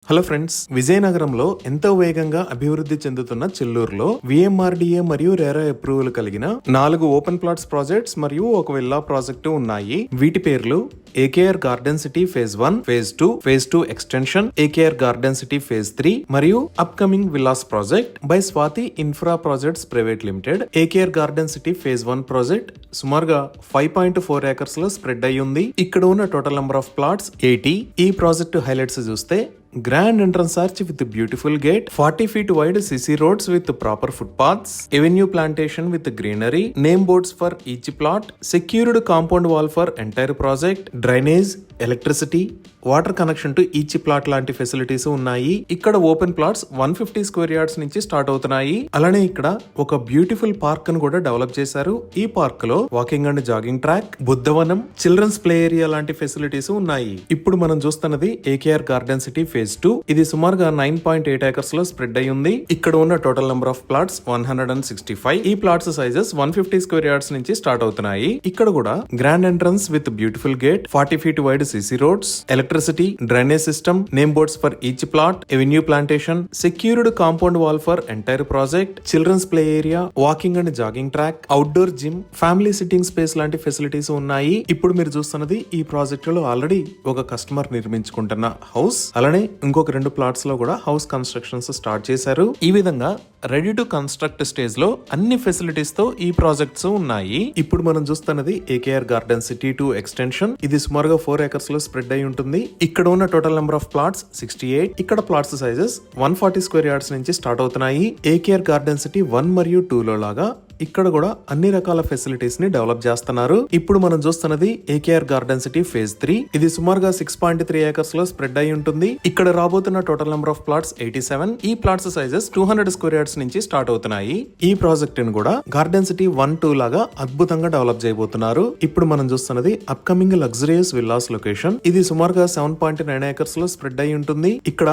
Hello friends, విజయనగరంలో ఎంతో వేగంగా అభివృద్ధి చెందుతున్న చెల్లూరులో విఎంఆర్డీఏ మరియు రేరా అప్రూవల్ కలిగిన 4 ఓపెన్ ప్లాట్స్ ప్రాజెక్ట్స్ మరియు ఒక విల్లా ప్రాజెక్టు ఉన్నాయి. వీటి పేర్లు AKR garden city phase 1, phase 2, phase 2 extension, AKR garden city phase 3 మరియు upcoming villas project by Swathi infra projects private limited. AKR garden city phase 1 project సుమారుగా 5.4 acres లో spread అయి ఉంది. ఇక్కడ ఉన్న టోటల్ నెంబర్ ఆఫ్ ప్లాట్స్ 80. ఈ ప్రాజెక్ట్ హైలైట్స్ చూస్తే grand entrance arch with beautiful gate, 40 feet wide CC roads with proper footpaths, avenue plantation with greenery, name boards for each plot, secured compound wall for entire project, drainage, electricity, water connection to each plot లాంటి facilities ఉన్నాయి. ఇక్కడ open plots 150 square yards నుంచి start అవుతున్నాయి. అలానే ఇక్కడ ఒక beautiful park ను కూడా డెవలప్ చేశారు. ఈ పార్క్ లో walking and jogging track, Buddhavanam, children's play area లాంటి ఫెసిలిటీస్ ఉన్నాయి. ఇప్పుడు మనం చూస్తున్నది ఏకేఆర్ గార్డెన్ సిటీ ఫేజ్ 2. ఇది సుమారుగా 9.8 ఏకర్స్ లో స్ప్రెడ్ అయి ఉంది. ఇక్కడ ఉన్న టోటల్ నెంబర్ ఆఫ్ ప్లాట్స్ 165. ఈ ప్లాట్స్ సైజెస్ 150 స్క్వేర్ యార్డ్స్ నుంచి స్టార్ట్ అవుతున్నాయి. ఇక్కడ కూడా grand entrance with beautiful gate, 40 feet wide CC roads, electricity, drainage system, name boards for each plot, avenue plantation, secured compound wall for entire project, children's play area, walking and jogging track, outdoor gym, family sitting space లాంటి facilities ఉన్నాయి. ఇప్పుడు మీరు చూస్తున్నది ఈ project లో already ఒక customer నిర్మించుకుంటున్న house. అలానే ఇంకొక 2 ప్లాట్స్ లో కూడా హౌస్ కన్స్ట్రక్షన్స్ స్టార్ట్ చేశారు. ఈ విధంగా రెడీ టు కన్స్ట్రక్ట్ స్టేజ్ లో అన్ని ఫెసిలిటీస్ తో ఈ ప్రాజెక్ట్స్ ఉన్నాయి. ఇప్పుడు మనం చూస్తున్నది ఏకేఆర్ గార్డెన్ సిటీ 2 ఎక్స్టెన్షన్. ఇది సుమారుగా 4 ఏకర్స్ లో స్ప్రెడ్ అయి ఉంటుంది. ఇక్కడ ఉన్న టోటల్ నెంబర్ ఆఫ్ ప్లాట్స్ 68. ఇక్కడ ప్లాట్స్ సైజెస్ 140 స్క్వేర్ యార్డ్స్ నుంచి స్టార్ట్ అవుతున్నాయి. ఏకేఆర్ గార్డెన్ సిటీ 1 మరియు 2 లో లాగా ఇక్కడ కూడా అన్ని రకాల ఫెసిలిటీస్ ని డెవలప్ చేస్తున్నారు. ఇప్పుడు మనం చూస్తున్నది ఏకేఆర్ గార్డెన్ సిటీ ఫేజ్ 3. ఇది సుమారుగా 6.3 ఏకర్స్ లో స్ప్రెడ్ అయి ఉంటుంది. ఇక్కడ రాబోతున్న టోటల్ నెంబర్ ఆఫ్ ప్లాట్స్ 87. ఈ ప్లాట్స్ సైజెస్ 200 స్క్వేర్ యార్డ్స్ నుంచి స్టార్ట్ అవుతున్నాయి. ఈ ప్రాజెక్ట్ ని కూడా గార్డెన్ సిటీ 1, 2 లాగా అద్భుతంగా డెవలప్ చేయబోతున్నారు. ఇప్పుడు మనం చూస్తున్నది అప్కమింగ్ లగ్జరియస్ విల్లాస్ లొకేషన్. ఇది సుమారుగా 7.9 ఏకర్స్ లో స్ప్రెడ్ అయి ఉంటుంది. ఇక్కడ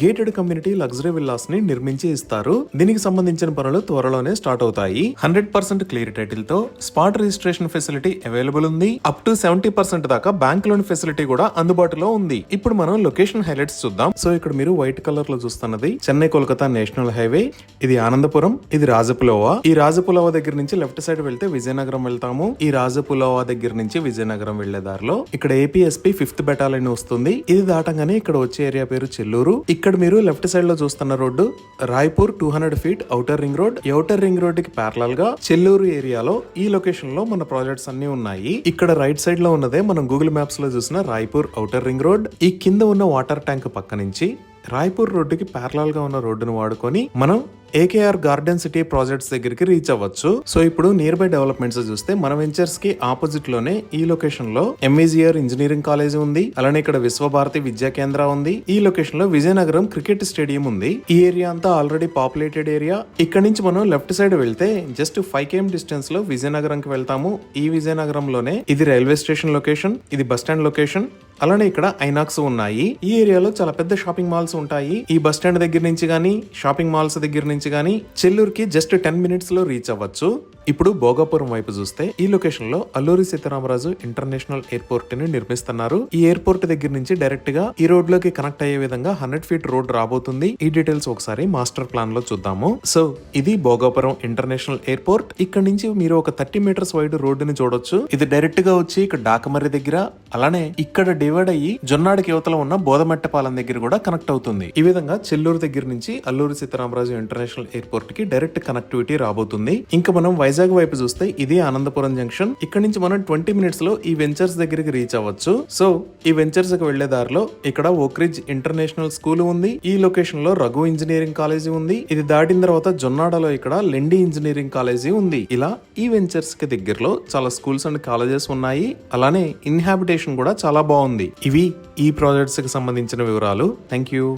గేటెడ్ కమ్యూనిటీ లగ్జరీ విల్లాస్ ని నిర్మించి ఇస్తారు. దీనికి సంబంధించిన పనులు త్వరలోనే స్టార్ట్ అవుతాయి. 100% క్లియర్ టైటిల్ తో స్పాట్ రిజిస్ట్రేషన్ ఫెసిలిటీ అవైలబుల్ ఉంది. అప్ టు 70% దాకా బ్యాంక్ లోన్ ఫెసిలిటీ కూడా అందుబాటులో ఉంది. ఇప్పుడు మనం లొకేషన్ హైలైట్స్ చూద్దాం. సో ఇక్కడ మీరు వైట్ కలర్ లో చూస్తున్నది చెన్నై కోల్కతా నేషనల్ హైవే. ఇది ఆనందపురం, ఇది రాజపులోవా. ఈ రాజపులోవా దగ్గర నుంచి లెఫ్ట్ సైడ్ వెళ్తే విజయనగరం వెళ్తాము. ఈ రాజపులోవా దగ్గర నుంచి విజయనగరం వెళ్లే దారిలో ఇక్కడ ఏపీఎస్పీ 5th బెటాలియన్ వస్తుంది. ఇది దాటంగానే ఇక్కడ వచ్చే ఏరియా పేరు చెల్లూరు. ఇక్కడ మీరు లెఫ్ట్ సైడ్ లో చూస్తున్న road Raipur 200 feet outer ring road. Outer ring road కి ప్యారలల్ గా చెల్లూరు ఏరియాలో ఈ లొకేషన్ లో మన ప్రాజెక్ట్స్ అన్ని ఉన్నాయి. ఇక్కడ రైట్ సైడ్ లో ఉన్నదే మనం గూగుల్ మ్యాప్స్ లో చూసిన రాయ్పూర్ ఔటర్ రింగ్ రోడ్. ఈ కింద ఉన్న వాటర్ ట్యాంక్ పక్క నుంచి రాయ్పూర్ రోడ్డుకి ప్యారలల్ గా ఉన్న రోడ్డును వాడుకొని మనం ఏకేఆర్ గార్డెన్ సిటీ ప్రాజెక్ట్స్ దగ్గరికి రీచ్ అవ్వచ్చు. సో ఇప్పుడు నియర్ బై డెవలప్మెంట్స్ చూస్తే మన వెంచర్స్ కి ఆపోజిట్ లోనే ఈ లొకేషన్ లో ఎంఈజిఆర్ ఇంజనీరింగ్ కాలేజ్ ఉంది. అలానే ఇక్కడ విశ్వభారతి విద్యా కేంద్ర ఉంది. ఈ లొకేషన్ లో విజయనగరం క్రికెట్ స్టేడియం ఉంది. ఈ ఏరియా అంతా ఆల్రెడీ పాపులేటెడ్ ఏరియా. ఇక్కడ నుంచి మనం లెఫ్ట్ సైడ్ వెళ్తే జస్ట్ 5 km డిస్టెన్స్ లో విజయనగరం కి వెళ్తాము. ఈ విజయనగరంలోనే ఇది రైల్వే స్టేషన్ లొకేషన్, ఇది బస్ స్టాండ్ లొకేషన్. అలానే ఇక్కడ ఐనాక్స్ ఉన్నాయి. ఈ ఏరియాలో చాలా పెద్ద షాపింగ్ మాల్స్ ఉంటాయి. ఈ బస్ స్టాండ్ దగ్గర నుంచి గానీ షాపింగ్ మాల్స్ దగ్గర నుంచి గానీ చెల్లూరుకి జస్ట్ 10 minutes లో రీచ్ అవ్వచ్చు. ఇప్పుడు భోగాపురం వైపు చూస్తే ఈ లొకేషన్ లో అల్లూరి సీతారామరాజు ఇంటర్నేషనల్ ఎయిర్పోర్ట్ ని నిర్మిస్తున్నారు. ఈ ఎయిర్పోర్ట్ దగ్గర నుంచి డైరెక్ట్ గా ఈ రోడ్ లోకి కనెక్ట్ అయ్యే విధంగా 100 feet రోడ్ రాబోతుంది. ఈ డీటెయిల్స్ ఒకసారి మాస్టర్ ప్లాన్ లో చూద్దాము. సో ఇది భోగాపురం ఇంటర్నేషనల్ ఎయిర్పోర్ట్. ఇక్కడ నుంచి మీరు ఒక 30 meters వైడ్ రోడ్డుని చూడొచ్చు. ఇది డైరెక్ట్ గా వచ్చి ఇక్కడ డాకమర్రి దగ్గర, అలానే ఇక్కడ డివైడ్ అయ్యి జొన్నాడికి యువతలో ఉన్న బోధమెట్టపాలెం దగ్గర కూడా కనెక్ట్ అవుతుంది. ఈ విధంగా చెల్లూరు దగ్గర నుంచి అల్లూరి సీతారామరాజు ఇంటర్నేషనల్ ఎయిర్పోర్ట్ కి డైరెక్ట్ కనెక్టివిటీ రాబోతుంది. ఇంకా మనం వైజాగ్ వైపు చూస్తే ఇది ఆనందపురం జంక్షన్. ఇక్కడ నుంచి మనం 20 minutes లో ఈ వెంచర్స్ దగ్గరికి రీచ్ అవ్వచ్చు. సో ఈ వెంచర్స్ కి వెళ్లే దారిలో ఇక్కడ ఓక్రిడ్జ్ ఇంటర్నేషనల్ స్కూల్ ఉంది. ఈ లొకేషన్ లో రఘు ఇంజనీరింగ్ కాలేజీ ఉంది. ఇది దాటిన తర్వాత జొన్నాడలో ఇక్కడ లెండి ఇంజనీరింగ్ కాలేజీ ఉంది. ఇలా ఈ వెంచర్స్ కి దగ్గరలో చాలా స్కూల్స్ అండ్ కాలేజెస్ ఉన్నాయి. అలానే ఇన్హాబిటేషన్ కూడా చాలా బాగుంది. ఇవి ఈ ప్రాజెక్ట్స్ కి సంబంధించిన వివరాలు. Thank you.